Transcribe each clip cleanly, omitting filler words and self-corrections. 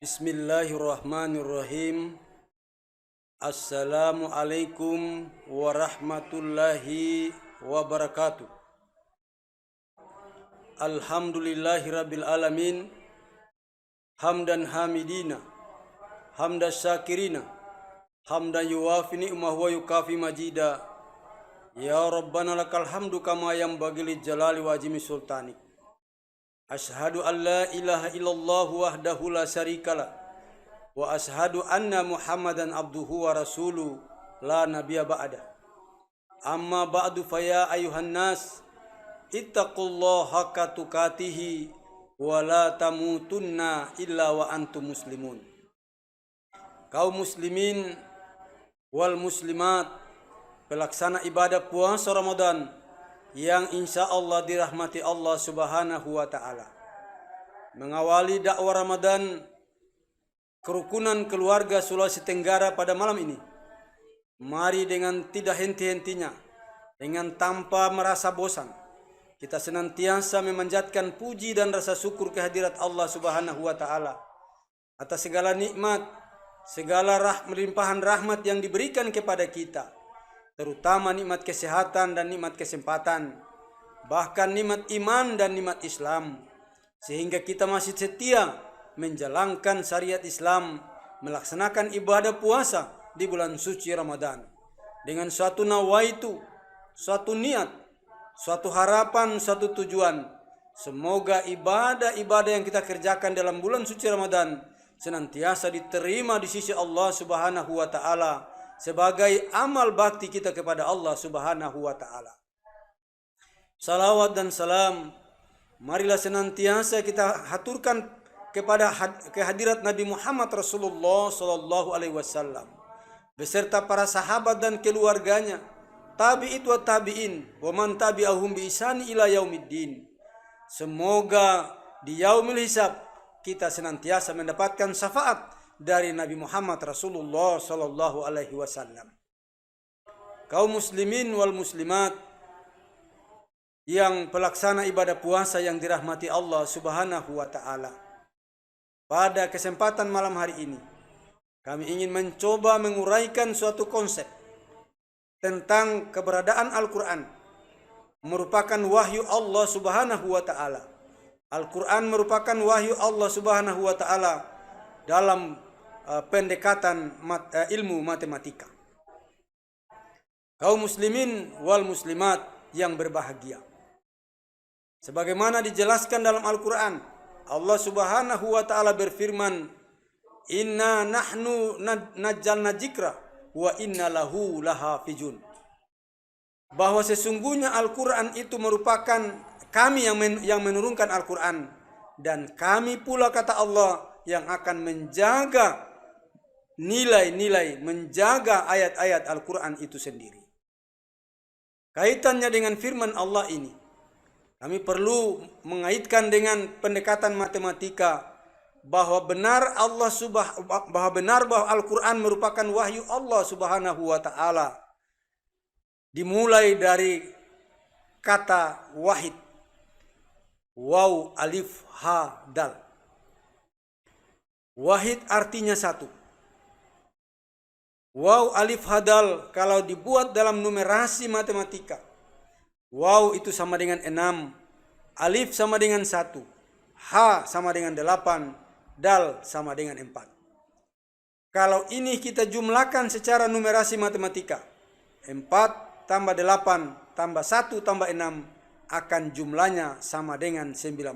Bismillahirrahmanirrahim. Assalamualaikum warahmatullahi wabarakatuh. Alhamdulillahirabbil alamin. Hamdan hamidina, hamdan syakirina, hamdan yuwafi ni'mah wa yukafi majida. Ya Rabbana lakal hamdu kama yanbaghi li jalali wa azimi sultanik. Ashhadu an la ilaha illallah wahdahu la syarikalah wa ashhadu anna Muhammadan abduhu wa rasuluh la nabiyya ba'da. Amma ba'du faya ayuhan nas ittaqullaha haqqa tuqatih wa la tamutunna illa wa antum muslimun. Kaum muslimin wal muslimat, pelaksana ibadah puasa Ramadan yang insya Allah dirahmati Allah subhanahu wa ta'ala. Mengawali dakwah Ramadan kerukunan keluarga Sulawesi Tenggara pada malam ini, mari dengan tidak henti-hentinya, dengan tanpa merasa bosan, kita senantiasa memanjatkan puji dan rasa syukur kehadirat Allah subhanahu wa ta'ala atas segala nikmat, segala melimpahan rahmat yang diberikan kepada kita, terutama nikmat kesehatan dan nikmat kesempatan, bahkan nikmat iman dan nikmat Islam, sehingga kita masih setia menjalankan syariat Islam, melaksanakan ibadah puasa di bulan suci Ramadan dengan suatu nawaitu, suatu niat, suatu harapan, suatu tujuan. Semoga ibadah-ibadah yang kita kerjakan dalam bulan suci Ramadan senantiasa diterima di sisi Allah subhanahu wa ta'ala sebagai amal bakti kita kepada Allah subhanahu wa ta'ala. Salawat dan salam marilah senantiasa kita haturkan kepada kehadirat Nabi Muhammad Rasulullah sallallahu alaihi wasallam beserta para sahabat dan keluarganya, tabi'in wa tabi'in wa man tabi'ahum bi ihsan ila yaumiddin. Semoga di yaumil hisab kita senantiasa mendapatkan syafaat dari Nabi Muhammad Rasulullah sallallahu alaihi wasallam. Kaum muslimin wal muslimat yang pelaksana ibadah puasa yang dirahmati Allah subhanahu wa ta'ala, pada kesempatan malam hari ini kami ingin mencoba menguraikan suatu konsep tentang keberadaan Al-Quran merupakan wahyu Allah subhanahu wa ta'ala. Al-Quran merupakan wahyu Allah subhanahu wa ta'ala dalam pendekatan ilmu matematika. Kaum muslimin wal muslimat yang berbahagia, sebagaimana dijelaskan dalam Al-Quran, Allah subhanahu wa ta'ala berfirman, inna nahnu nazzalna dzikra wa inna lahu lahafizun, bahwa sesungguhnya Al-Quran itu merupakan kami yang menurunkan Al-Quran, dan kami pula, kata Allah, yang akan menjaga nilai-nilai, menjaga ayat-ayat Al-Quran itu sendiri. Kaitannya dengan firman Allah ini, kami perlu mengaitkan dengan pendekatan matematika bahwa benar bahwa Al-Quran merupakan wahyu Allah subhanahu wa ta'ala, dimulai dari kata wahid, waw alif ha dal. Wahid artinya satu. Waw alif hadal kalau dibuat dalam numerasi matematika, waw itu sama dengan 6, alif sama dengan 1, ha sama dengan 8, dal sama dengan 4. Kalau ini kita jumlahkan secara numerasi matematika, 4 tambah 8 tambah 1 tambah 6 akan jumlahnya sama dengan 19.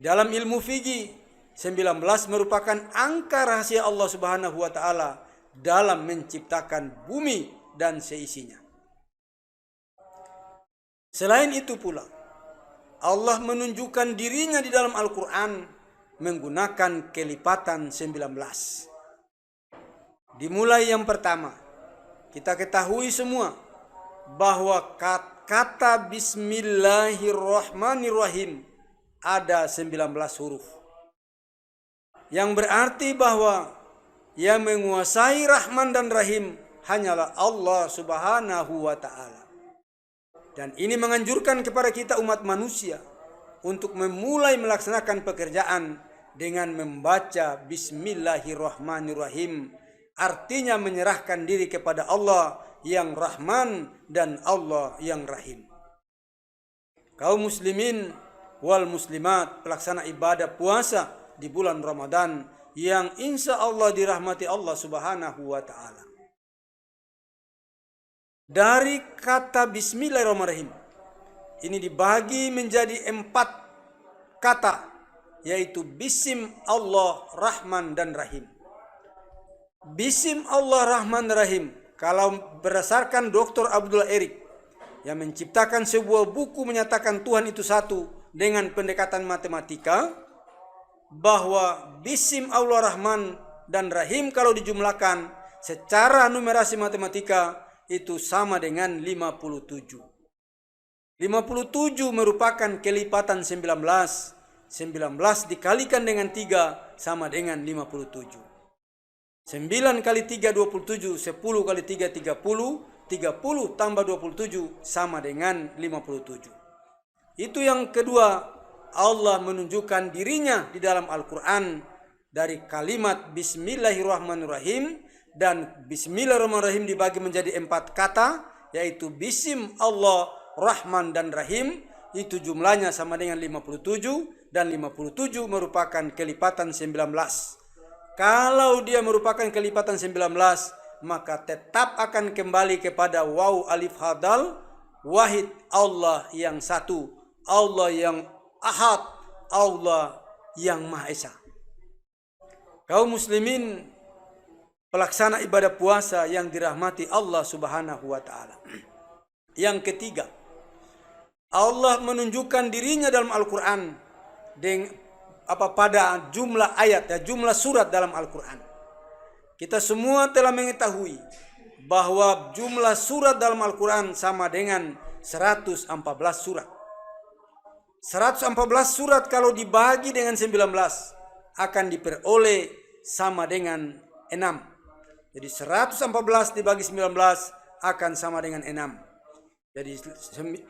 Dalam ilmu fikih, 19 merupakan angka rahasia Allah subhanahu wa ta'ala dalam menciptakan bumi dan seisinya. Selain itu pula, Allah menunjukkan dirinya di dalam Al-Quran menggunakan kelipatan 19. Dimulai yang pertama, kita ketahui semua bahwa kata Bismillahirrahmanirrahim ada 19 huruf, yang berarti bahwa yang menguasai Rahman dan Rahim hanyalah Allah subhanahu wa ta'ala. Dan ini menganjurkan kepada kita umat manusia untuk memulai melaksanakan pekerjaan dengan membaca Bismillahirrahmanirrahim, artinya menyerahkan diri kepada Allah yang Rahman dan Allah yang Rahim. Kaum muslimin wal muslimat, pelaksana ibadah puasa di bulan Ramadan yang insya Allah dirahmati Allah Subhanahu wa ta'ala. Dari kata Bismillahirrahmanirrahim ini dibagi menjadi 4 kata, yaitu Bism Allah Rahman dan Rahim. Bism Allah Rahman Rahim, kalau berdasarkan Dr. Abdullah Erik yang menciptakan sebuah buku menyatakan Tuhan itu satu dengan pendekatan matematika, bahwa Bism Allah Rahman dan Rahim kalau dijumlahkan secara numerasi matematika itu sama dengan 57. 57 merupakan kelipatan 19. 19 dikalikan dengan 3 sama dengan 57. 9 kali 3 27, 10 kali 3 30, 30 tambah 27 sama dengan 57. Itu yang kedua, Allah menunjukkan dirinya di dalam Al-Quran dari kalimat Bismillahirrahmanirrahim. Dan Bismillahirrahmanirrahim dibagi menjadi 4 kata, yaitu Bism Allah Rahman dan Rahim. Itu jumlahnya sama dengan 57, dan 57 merupakan kelipatan 19. Kalau dia merupakan kelipatan 19, maka tetap akan kembali kepada waw alif hadal, wahid, Allah yang satu, Allah yang ahad, Allah yang Maha Esa. Kaum muslimin pelaksana ibadah puasa yang dirahmati Allah Subhanahu wa ta'ala. Yang ketiga, Allah menunjukkan dirinya dalam Al-Quran pada jumlah ayat dan jumlah surat dalam Al-Quran. Kita semua telah mengetahui bahwa jumlah surat dalam Al-Quran sama dengan 114 surat. 114 surat kalau dibagi dengan 19 akan diperoleh sama dengan 6. Jadi 114 dibagi 19 akan sama dengan 6. Jadi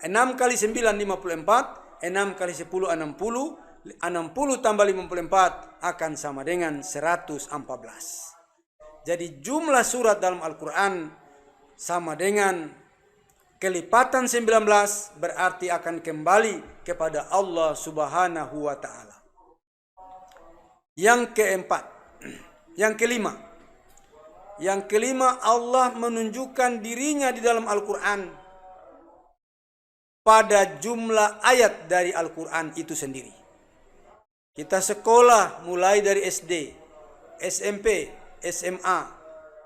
6 kali 9 54, 6 kali 10 60, 60 tambah 54 akan sama dengan 114. Jadi jumlah surat dalam Al-Quran sama dengan kelipatan 19, berarti akan kembali kepada Allah Subhanahu wa ta'ala. Yang keempat, yang kelima, Allah menunjukkan dirinya di dalam Al-Quran pada jumlah ayat dari Al-Quran itu sendiri. Kita sekolah mulai dari SD, SMP, SMA.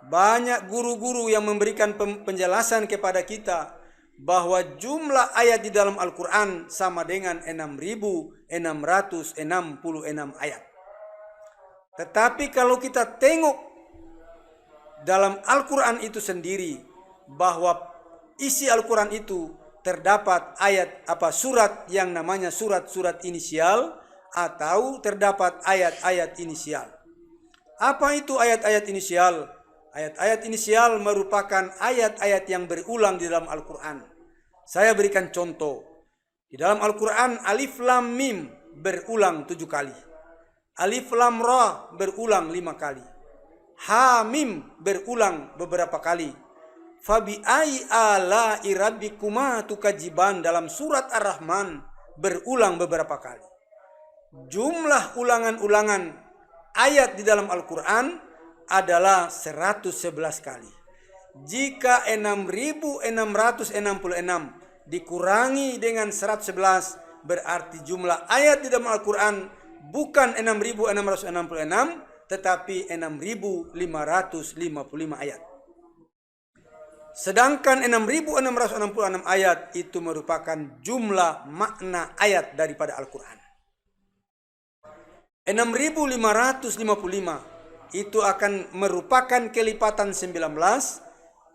Banyak guru-guru yang memberikan penjelasan kepada kita bahwa jumlah ayat di dalam Al-Quran sama dengan 6.666 ayat. Tetapi kalau kita tengok dalam Al-Quran itu sendiri, bahwa isi Al-Quran itu terdapat surat yang namanya surat-surat inisial, atau terdapat ayat-ayat inisial. Apa itu ayat-ayat inisial? Ayat-ayat inisial merupakan ayat-ayat yang berulang di dalam Al-Quran. Saya berikan contoh. Di dalam Al-Quran Alif Lam Mim berulang 7 kali. Alif Lam Ra berulang 5 kali. Ha Mim berulang beberapa kali. Fabi ai ala irabbikuma tukajiban dalam surat Ar-Rahman berulang beberapa kali. Jumlah ulangan-ulangan ayat di dalam Al-Quran adalah 111 kali. Jika 6.666 dikurangi dengan 111, berarti jumlah ayat di dalam Al-Quran bukan 6.666, tetapi 6.555 ayat. Sedangkan 6.666 ayat itu merupakan jumlah makna ayat daripada Al-Quran. 6.555 itu akan merupakan kelipatan 19.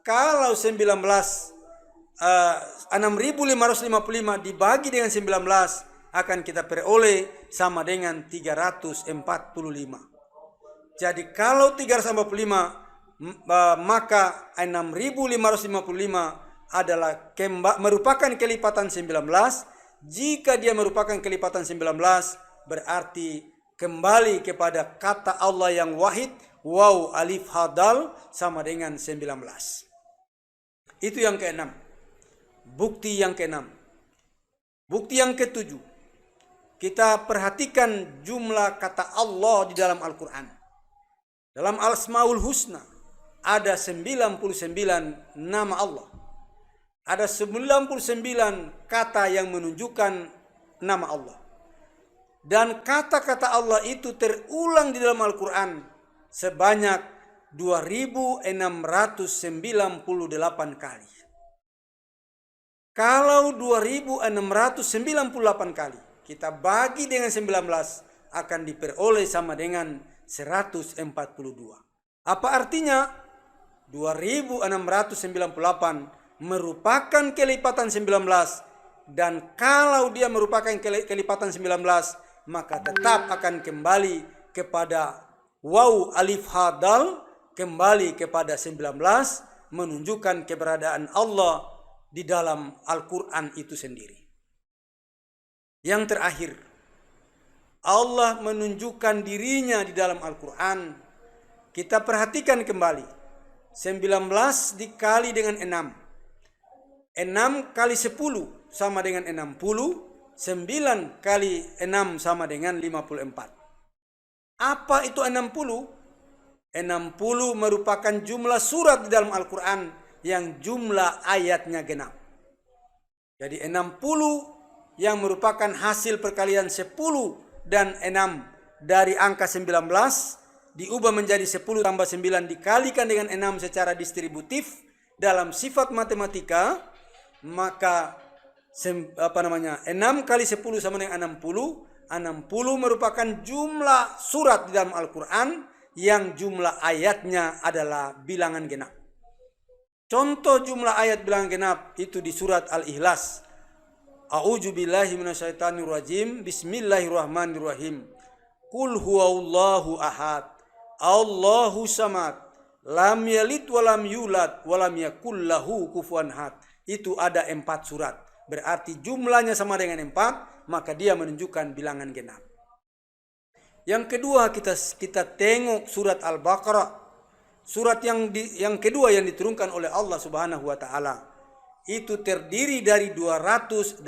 Kalau 6.555 dibagi dengan 19 akan kita peroleh sama dengan 345. Jadi kalau 345, maka 6.555 adalah merupakan kelipatan 19. Jika dia merupakan kelipatan 19, berarti kembali kepada kata Allah yang wahid, waw alif ha dal sama dengan 19. Itu yang keenam. Bukti yang keenam. Bukti yang ketujuh. Kita perhatikan jumlah kata Allah di dalam Al-Quran. Dalam Al-Asmaul Husna ada 99 nama Allah. Ada 99 kata yang menunjukkan nama Allah. Dan kata-kata Allah itu terulang di dalam Al-Quran sebanyak 2698 kali. Kalau 2698 kali kita bagi dengan 19 akan diperoleh sama dengan 142. Apa artinya? 2698 merupakan kelipatan 19, dan kalau dia merupakan kelipatan 19 maka tetap akan kembali kepada waw alif ha dal, kembali kepada 19, menunjukkan keberadaan Allah di dalam Al-Quran itu sendiri. Yang terakhir, Allah menunjukkan dirinya di dalam Al-Quran. Kita perhatikan kembali. 19 dikali dengan 6. 6 kali 10 sama dengan 60. 9 kali 6 sama dengan 54. Apa itu 60? 60 merupakan jumlah surat di dalam Al-Quran yang jumlah ayatnya genap. Jadi 60 yang merupakan hasil perkalian 10 dan 6 dari angka 19 diubah menjadi 10 tambah 9 dikalikan dengan 6 secara distributif dalam sifat matematika, maka 6 kali 10 sama dengan 60. 60 merupakan jumlah surat di dalam Al-Quran yang jumlah ayatnya adalah bilangan genap. Contoh jumlah ayat bilangan genap itu di surat Al-Ikhlas. A'udzu billahi minasyaitonir rajim. Bismillahirrahmanirrahim. Qul huwallahu ahad. Allahu samad. Lam yalid walam yulad walam yakul lahu kufuwan ahad. Itu ada 4 surat. Berarti jumlahnya sama dengan 4, maka dia menunjukkan bilangan genap. Yang kedua, kita tengok surat Al-Baqarah. Surat yang kedua yang diturunkan oleh Allah Subhanahu wa taala. Itu terdiri dari 286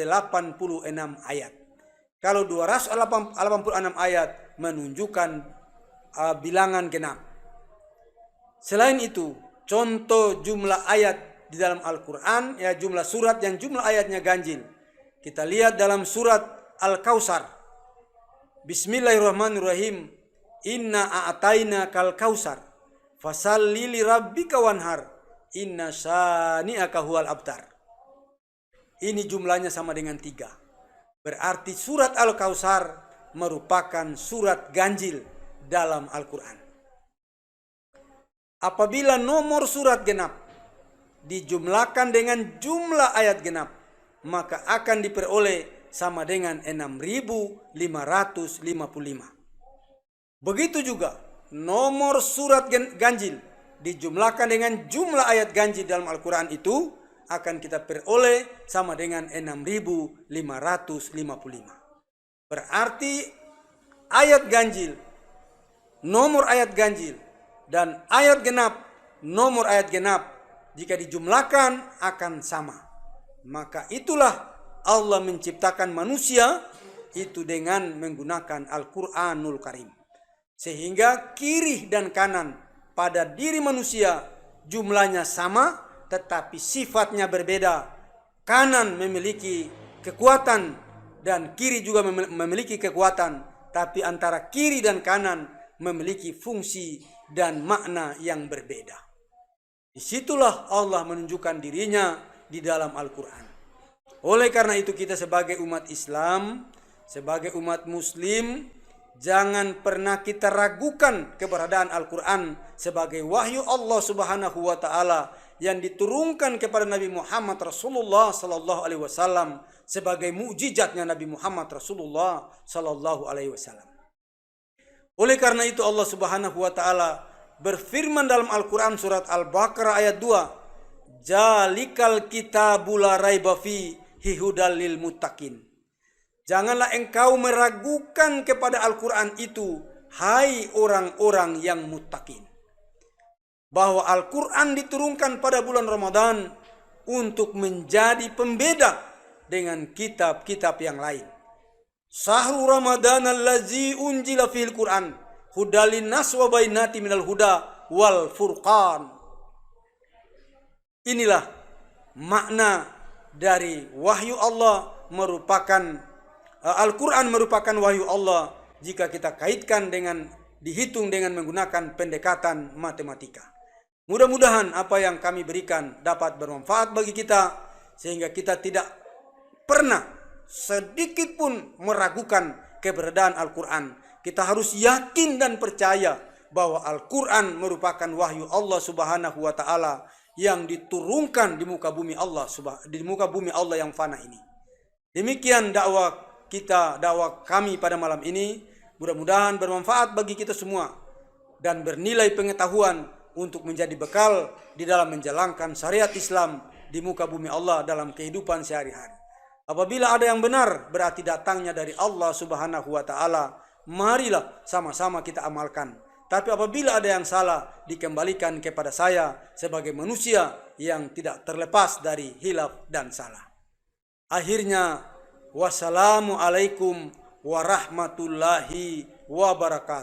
ayat. Kalau 286 ayat menunjukkan bilangan genap. Selain itu, contoh jumlah ayat di dalam Al-Quran, ya jumlah surat yang jumlah ayatnya ganjil. Kita lihat dalam surat Al-Kautsar. Bismillahirrahmanirrahim. Inna a'tayna kal kautsar. Fasalli li rabbika wanhar. Inna syani'aka huwal abtar. Ini jumlahnya sama dengan 3. Berarti surat Al-Kautsar merupakan surat ganjil dalam Al-Quran. Apabila nomor surat genap dijumlahkan dengan jumlah ayat genap, maka akan diperoleh sama dengan 6.555. Begitu juga nomor surat ganjil dijumlahkan dengan jumlah ayat ganjil dalam Al-Quran itu akan kita peroleh sama dengan 6.555. Berarti ayat ganjil, nomor ayat ganjil, dan ayat genap, nomor ayat genap jika dijumlahkan akan sama. Maka itulah Allah menciptakan manusia itu dengan menggunakan Al-Quranul Karim. Sehingga kiri dan kanan pada diri manusia jumlahnya sama, tetapi sifatnya berbeda. Kanan memiliki kekuatan dan kiri juga memiliki kekuatan. Tapi antara kiri dan kanan memiliki fungsi dan makna yang berbeda. Disitulah Allah menunjukkan dirinya di dalam Al-Quran. Oleh karena itu kita sebagai umat Islam, sebagai umat Muslim, jangan pernah kita ragukan keberadaan Al-Quran sebagai wahyu Allah Subhanahu wa taala yang diturunkan kepada Nabi Muhammad Rasulullah sallallahu alaihi wasallam sebagai mukjizatnya Nabi Muhammad Rasulullah sallallahu alaihi wasallam. Oleh karena itu Allah Subhanahu wa taala berfirman dalam Al-Quran surat Al-Baqarah ayat 2. Jalikal kitabul la raiba fihi hudal lil muttaqin. Janganlah engkau meragukan kepada Al-Quran itu, hai orang-orang yang muttaqin. Bahwa Al-Quran diturunkan pada bulan Ramadan untuk menjadi pembeda dengan kitab-kitab yang lain. Sahru Ramadan allazi unjila fil Quran hudalin nas wa bainati minal huda wal furqan. Inilah makna dari wahyu Allah, merupakan Al-Quran merupakan wahyu Allah jika kita kaitkan dengan dihitung dengan menggunakan pendekatan matematika. Mudah-mudahan apa yang kami berikan dapat bermanfaat bagi kita, sehingga kita tidak pernah sedikit pun meragukan keberadaan Al-Quran. Kita harus yakin dan percaya bahwa Al-Quran merupakan wahyu Allah Subhanahu wa Ta'ala yang diturunkan di muka bumi Allah yang fana ini. Demikian dakwah kita, dakwah kami pada malam ini. Mudah-mudahan bermanfaat bagi kita semua dan bernilai pengetahuan untuk menjadi bekal di dalam menjalankan syariat Islam di muka bumi Allah dalam kehidupan sehari-hari. Apabila ada yang benar, berarti datangnya dari Allah Subhanahu wa Ta'ala. Marilah sama-sama kita amalkan. Tapi apabila ada yang salah, dikembalikan kepada saya sebagai manusia yang tidak terlepas dari hilaf dan salah. Akhirnya, wassalamualaikum warahmatullahi wabarakatuh.